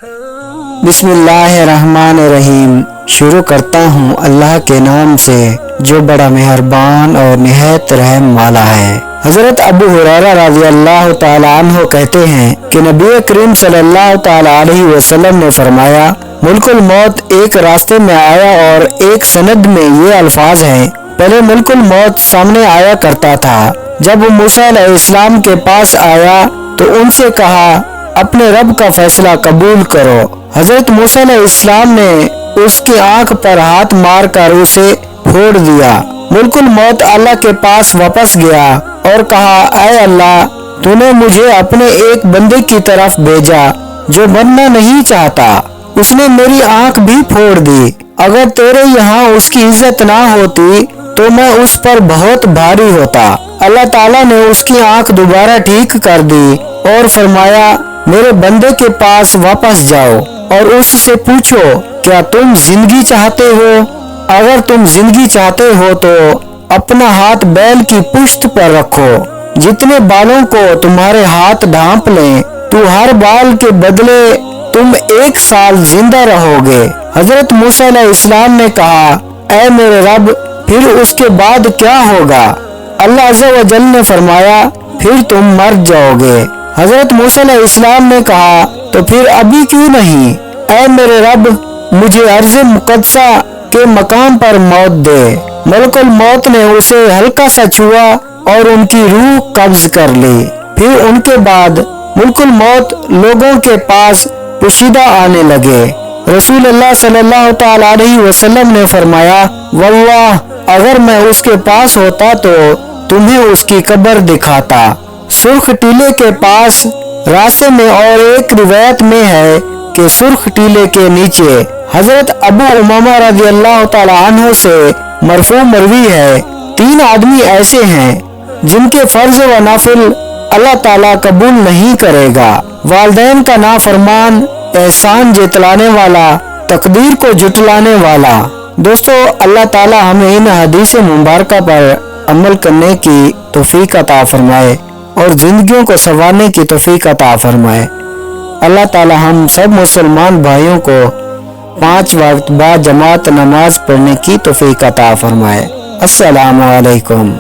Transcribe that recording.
بسم اللہ الرحمن الرحیم۔ شروع کرتا ہوں اللہ کے نام سے جو بڑا مہربان اور نہایت رحم والا ہے۔ حضرت ابو ہریرہ رضی اللہ تعالی عنہ کہتے ہیں کہ نبی کریم صلی اللہ تعالی علیہ وسلم نے فرمایا، ملک الموت ایک راستے میں آیا اور ایک سند میں یہ الفاظ ہیں، پہلے ملک الموت سامنے آیا کرتا تھا۔ جب وہ موسیٰ علیہ السلام کے پاس آیا تو ان سے کہا، اپنے رب کا فیصلہ قبول کرو۔ حضرت موسیٰ علیہ السلام نے اس کی آنکھ پر ہاتھ مار کر اسے پھوڑ دیا۔ ملک الموت اللہ کے پاس واپس گیا اور کہا، اے اللہ، تو نے مجھے اپنے ایک بندے کی طرف بھیجا جو مرنا نہیں چاہتا، اس نے میری آنکھ بھی پھوڑ دی۔ اگر تیرے یہاں اس کی عزت نہ ہوتی تو میں اس پر بہت بھاری ہوتا۔ اللہ تعالیٰ نے اس کی آنکھ دوبارہ ٹھیک کر دی اور فرمایا، میرے بندے کے پاس واپس جاؤ اور اس سے پوچھو، کیا تم زندگی چاہتے ہو؟ اگر تم زندگی چاہتے ہو تو اپنا ہاتھ بیل کی پشت پر رکھو، جتنے بالوں کو تمہارے ہاتھ ڈھانپ لیں تو ہر بال کے بدلے تم 1 سال زندہ رہو گے۔ حضرت موسیٰ علیہ السلام نے کہا، اے میرے رب، پھر اس کے بعد کیا ہوگا؟ اللہ عز و جل نے فرمایا، پھر تم مر جاؤ گے۔ حضرت موسیٰ علیہ السلام نے کہا، تو پھر ابھی کیوں نہیں؟ اے میرے رب، مجھے ارض مقدسہ کے مقام پر موت دے۔ ملک الموت نے اسے ہلکا سا چھوا اور ان کی روح قبض کر لی۔ پھر ان کے بعد ملک الموت لوگوں کے پاس پوشیدہ آنے لگے۔ رسول اللہ صلی اللہ تعالی علیہ وسلم نے فرمایا، واللہ، اگر میں اس کے پاس ہوتا تو تمہیں اس کی قبر دکھاتا۔ سرخ ٹیلے کے پاس راستے میں، اور ایک روایت میں ہے کہ سرخ ٹیلے کے نیچے۔ حضرت ابو امامہ رضی اللہ تعالی عنہ سے مرفوع مروی ہے، 3 آدمی ایسے ہیں جن کے فرض و نافل اللہ تعالیٰ قبول نہیں کرے گا: والدین کا نافرمان، احسان جتلانے والا، تقدیر کو جھٹلانے والا۔ دوستو، اللہ تعالیٰ ہمیں ان حدیث مبارکہ پر عمل کرنے کی توفیق عطا فرمائے اور زندگیوں کو سنوارنے کی توفیق عطا فرمائے۔ اللہ تعالیٰ ہم سب مسلمان بھائیوں کو 5 وقت بعد جماعت نماز پڑھنے کی توفیق عطا فرمائے۔ السلام علیکم۔